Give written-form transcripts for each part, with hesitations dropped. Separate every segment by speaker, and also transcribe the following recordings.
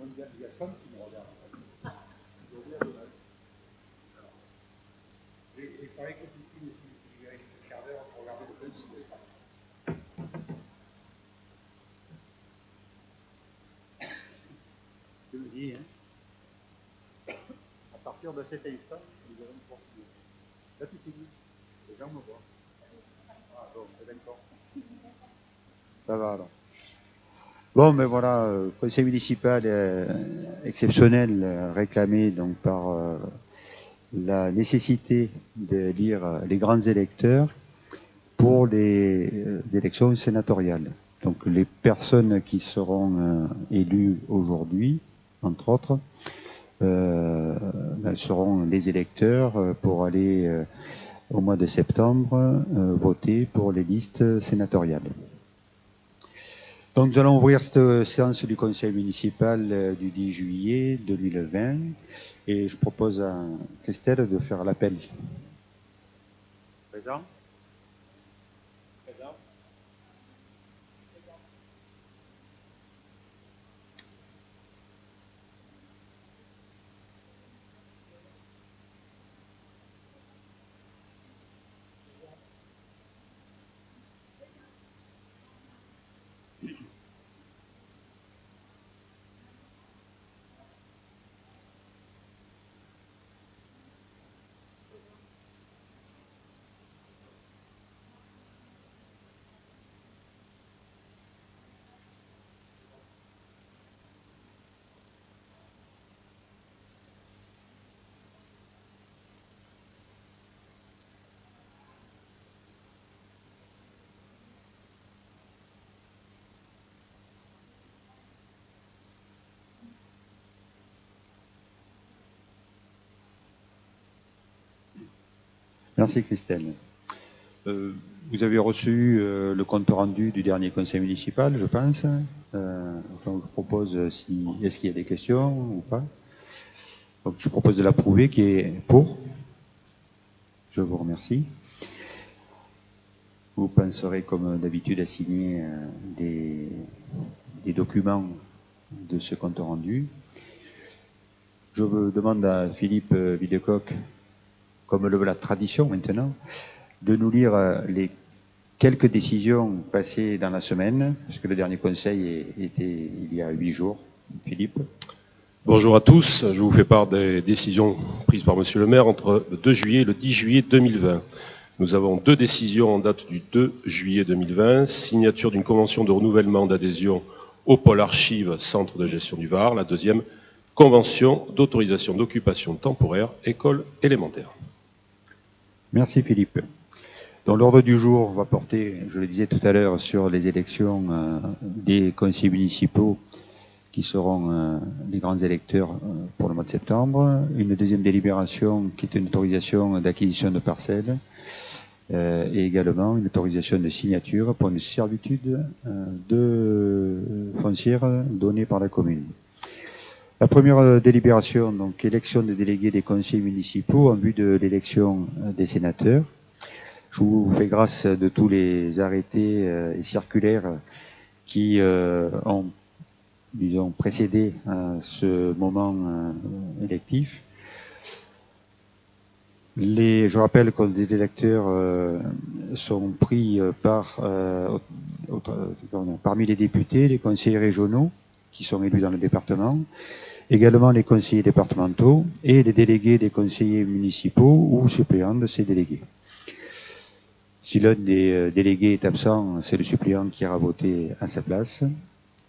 Speaker 1: Il y a Tom qui me regarde. Et il paraît que il y a un quart d'heure pour regarder le film. Je me dis, hein, à partir de cet instant, nous allons pouvoir filmer. Là, tu t'es dit, les gens me voient. Ah, bon, c'est d'accord. Ça va alors. Bon, mais voilà, conseil municipal exceptionnel réclamé donc par la nécessité de lire les grands électeurs pour les élections sénatoriales. Donc les personnes qui seront élues aujourd'hui, entre autres, seront les électeurs pour aller au mois de septembre voter pour les listes sénatoriales. Donc nous allons ouvrir cette séance du conseil municipal du 10 juillet 2020 et je propose à Christelle de faire l'appel. Présent ? Présent ? Merci Christelle. Vous avez reçu le compte rendu du dernier conseil municipal, je pense. Enfin, je propose, est-ce qu'il y a des questions ou pas? Donc, je propose de l'approuver, qui est pour. Je vous remercie. Vous penserez, comme d'habitude, à signer des documents de ce compte rendu. Je demande à Philippe Videcoq, comme le veut la tradition maintenant, de nous lire les quelques décisions passées dans la semaine, parce que le dernier conseil était il y a 8 jours. Philippe.
Speaker 2: Bonjour à tous, je vous fais part des décisions prises par Monsieur le maire entre le 2 juillet et le 10 juillet 2020. Nous avons 2 décisions en date du 2 juillet 2020, signature d'une convention de renouvellement d'adhésion au pôle archives centre de gestion du Var. La deuxième, convention d'autorisation d'occupation temporaire école élémentaire.
Speaker 1: Merci Philippe. Donc l'ordre du jour va porter, je le disais tout à l'heure, sur les élections des conseillers municipaux qui seront les grands électeurs pour le mois de septembre. Une deuxième délibération qui est une autorisation d'acquisition de parcelles et également une autorisation de signature pour une servitude foncière donnée par la commune. La première délibération, donc élection des délégués des conseillers municipaux en vue de l'élection des sénateurs. Je vous fais grâce de tous les arrêtés et circulaires qui ont, disons, précédé ce moment électif. Je rappelle que les électeurs sont pris parmi les députés, les conseillers régionaux qui sont élus dans le département, également les conseillers départementaux et les délégués des conseillers municipaux ou suppléants de ces délégués. Si l'un des délégués est absent, c'est le suppléant qui ira voter à sa place,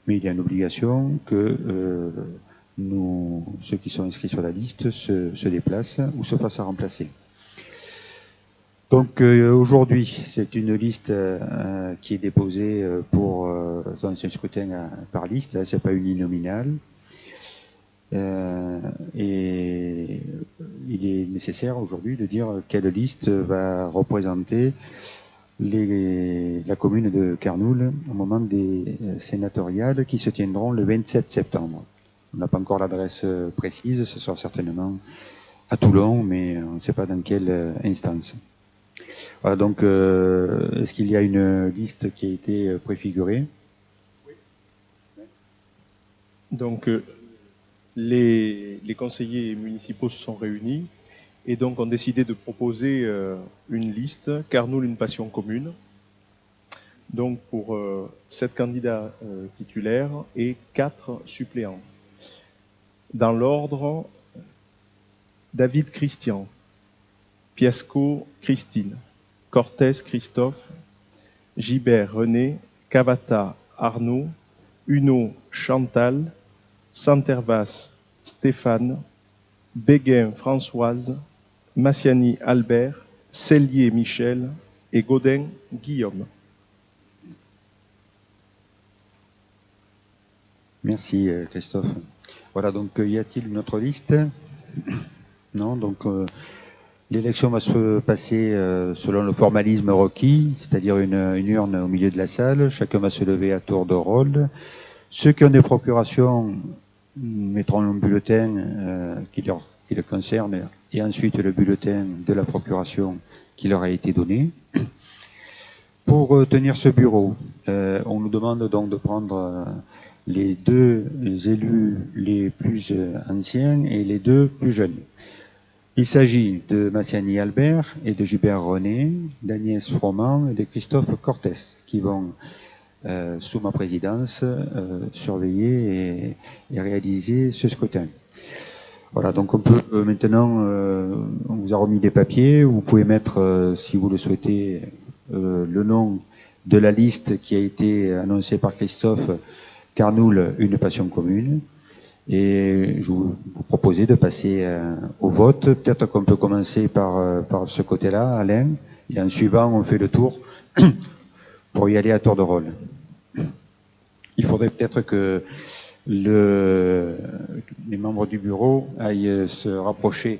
Speaker 1: mais il y a une obligation que ceux qui sont inscrits sur la liste se déplacent ou se fassent remplacer. Donc aujourd'hui, c'est une liste qui est déposée pour un scrutin par liste, c'est pas uninominal. Et il est nécessaire aujourd'hui de dire quelle liste va représenter la commune de Carnoules au moment des sénatoriales qui se tiendront le 27 septembre. On n'a pas encore l'adresse précise, ce sera certainement à Toulon, mais on ne sait pas dans quelle instance. Voilà, donc est-ce qu'il y a une liste qui a été préfigurée?
Speaker 3: Oui. Donc les conseillers municipaux se sont réunis et donc ont décidé de proposer une liste, Carnoules, une passion commune, donc pour 7 candidats titulaires et 4 suppléants. Dans l'ordre, David Christian, Piasco Christine, Cortés Christophe, Gibert René, Cavata Arnaud, Huneau Chantal, Santervas Stéphane, Béguin Françoise, Massiani Albert, Cellier Michel et Gaudin Guillaume.
Speaker 1: Merci Christophe. Voilà, donc y a-t-il une autre liste? Non, donc l'élection va se passer selon le formalisme requis, c'est-à-dire une urne au milieu de la salle. Chacun va se lever à tour de rôle. Ceux qui ont des procurations mettront un bulletin qui le concerne et ensuite le bulletin de la procuration qui leur a été donné. Pour tenir ce bureau, on nous demande donc de prendre les 2 élus les plus anciens et les 2 plus jeunes. Il s'agit de Massiani Albert et de Gilbert René, d'Agnès Froment et de Christophe Cortés qui vont, sous ma présidence, surveiller et réaliser ce scrutin. Voilà, donc on peut maintenant, on vous a remis des papiers, vous pouvez mettre, si vous le souhaitez, le nom de la liste qui a été annoncée par Christophe, Carnoules, une passion commune. Et je vous proposais de passer au vote. Peut-être qu'on peut commencer par ce côté-là, Alain, et en suivant, on fait le tour pour y aller à tour de rôle. Il faudrait peut-être que les membres du bureau aillent se rapprocher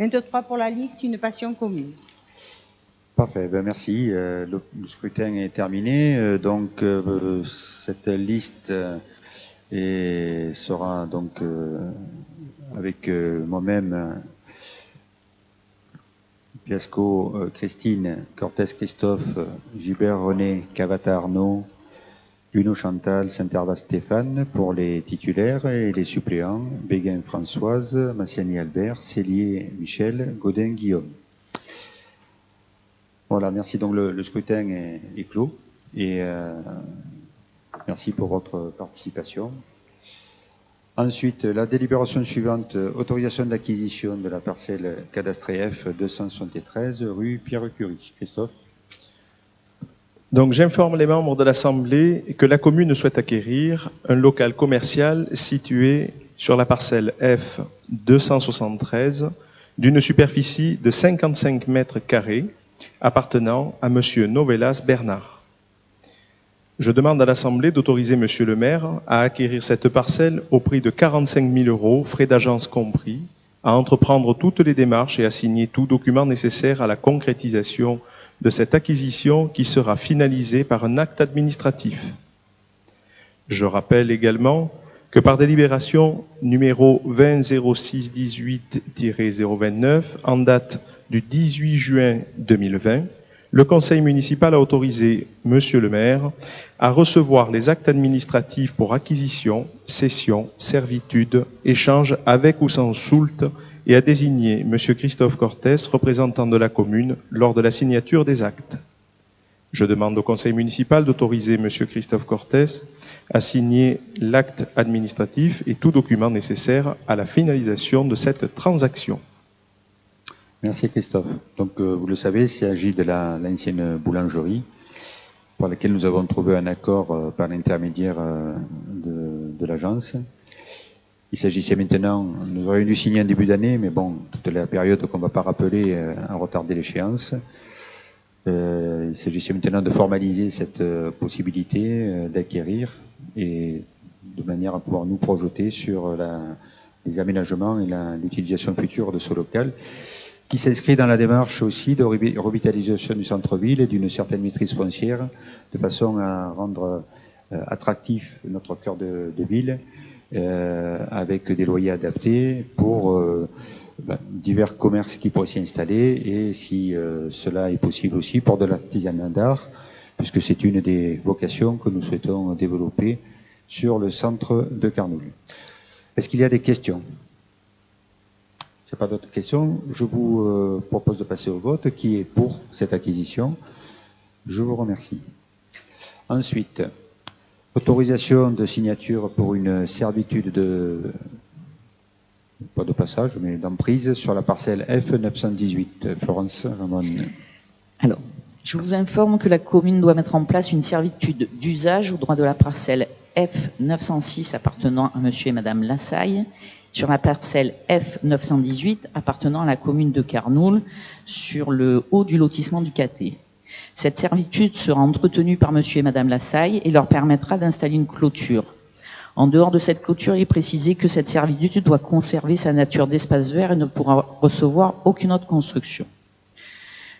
Speaker 4: 23 pour la liste, une passion commune.
Speaker 1: Parfait, ben merci. Le scrutin est terminé. Donc, cette liste sera donc avec moi-même, Piasco Christine, Cortés Christophe, Gilbert René, Cavata Arnaud, Luno Chantal, Saint-Hervat Stéphane pour les titulaires et les suppléants, Béguin Françoise, Massiani Albert, Cellier Michel, Godin Guillaume. Voilà, merci. Donc le scrutin est clos et merci pour votre participation. Ensuite, la délibération suivante, autorisation d'acquisition de la parcelle cadastrée F 273 rue Pierre-Curie. Christophe.
Speaker 3: Donc j'informe les membres de l'Assemblée que la commune souhaite acquérir un local commercial situé sur la parcelle F 273 d'une superficie de 55 mètres carrés appartenant à Monsieur Novelas Bernard. Je demande à l'Assemblée d'autoriser Monsieur le maire à acquérir cette parcelle au prix de 45 000 €, frais d'agence compris, à entreprendre toutes les démarches et à signer tout document nécessaire à la concrétisation de cette acquisition qui sera finalisée par un acte administratif. Je rappelle également que par délibération numéro 20-06-18-029 en date du 18 juin 2020, le Conseil municipal a autorisé Monsieur le maire à recevoir les actes administratifs pour acquisition, cession, servitude, échange avec ou sans soult et à désigner Monsieur Christophe Cortés, représentant de la commune, lors de la signature des actes. Je demande au Conseil municipal d'autoriser Monsieur Christophe Cortés à signer l'acte administratif et tout document nécessaire à la finalisation de cette transaction.
Speaker 1: Merci Christophe. Donc vous le savez, il s'agit de l'ancienne boulangerie pour laquelle nous avons trouvé un accord par l'intermédiaire de l'agence. Il s'agissait maintenant, nous aurions dû signer en début d'année, mais bon, toute la période qu'on ne va pas rappeler a retardé l'échéance. Il s'agissait maintenant de formaliser cette possibilité d'acquérir et de manière à pouvoir nous projeter sur les aménagements et l'utilisation future de ce local, qui s'inscrit dans la démarche aussi de revitalisation du centre-ville et d'une certaine maîtrise foncière, de façon à rendre attractif notre cœur de ville, avec des loyers adaptés pour divers commerces qui pourraient s'y installer, et si cela est possible aussi pour de l'artisanat d'art, puisque c'est une des vocations que nous souhaitons développer sur le centre de Carnoules. Est-ce qu'il y a des questions ? Si pas d'autres questions, je vous propose de passer au vote. Qui est pour cette acquisition? Je vous remercie. Ensuite, autorisation de signature pour une servitude pas de passage, mais d'emprise sur la parcelle F918. Florence Ramon.
Speaker 5: Alors, je vous informe que la commune doit mettre en place une servitude d'usage au droit de la parcelle F906 appartenant à monsieur et madame Lassaille, sur la parcelle F918 appartenant à la commune de Carnoules, sur le haut du lotissement du Caté. Cette servitude sera entretenue par monsieur et madame Lassaille et leur permettra d'installer une clôture. En dehors de cette clôture, il est précisé que cette servitude doit conserver sa nature d'espace vert et ne pourra recevoir aucune autre construction.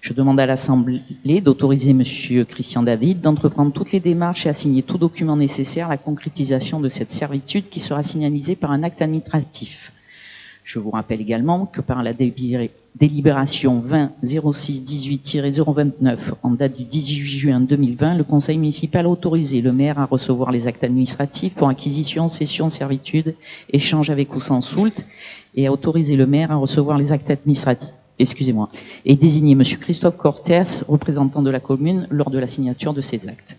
Speaker 5: Je demande à l'Assemblée d'autoriser monsieur Christian David d'entreprendre toutes les démarches et à signer tout document nécessaire à la concrétisation de cette servitude qui sera signalisée par un acte administratif. Je vous rappelle également que par la délibération 20-06-18-029 en date du 18 juin 2020, le Conseil municipal a autorisé le maire à recevoir les actes administratifs pour acquisition, cession, servitude, échange avec ou sans soult, et a autorisé le maire à recevoir les actes administratifs, et désigner monsieur Christophe Cortés, représentant de la commune, lors de la signature de ces actes.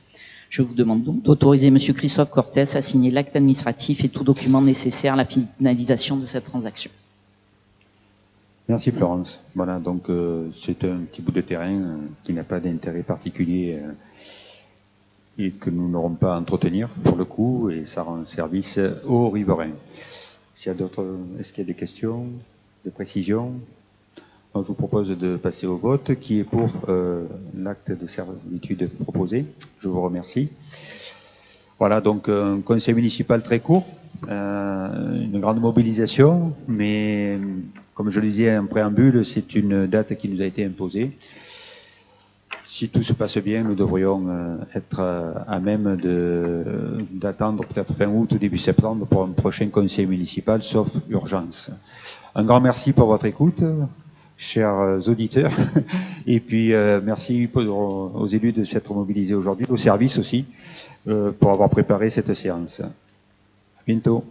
Speaker 5: Je vous demande donc d'autoriser monsieur Christophe Cortés à signer l'acte administratif et tout document nécessaire à la finalisation de cette transaction.
Speaker 1: Merci Florence. Voilà, donc c'est un petit bout de terrain qui n'a pas d'intérêt particulier et que nous n'aurons pas à entretenir pour le coup, et ça rend service aux riverains. S'il y a d'autres, est-ce qu'il y a des questions, des précisions? Donc, je vous propose de passer au vote. Qui est pour l'acte de servitude proposé? Je vous remercie. Voilà, donc un conseil municipal très court, une grande mobilisation, mais comme je le disais en préambule, c'est une date qui nous a été imposée. Si tout se passe bien, nous devrions être à même d'attendre peut-être fin août ou début septembre pour un prochain conseil municipal, sauf urgence. Un grand merci pour votre écoute, chers auditeurs. Et puis merci aux élus de s'être mobilisés aujourd'hui, aux services aussi, pour avoir préparé cette séance. À bientôt.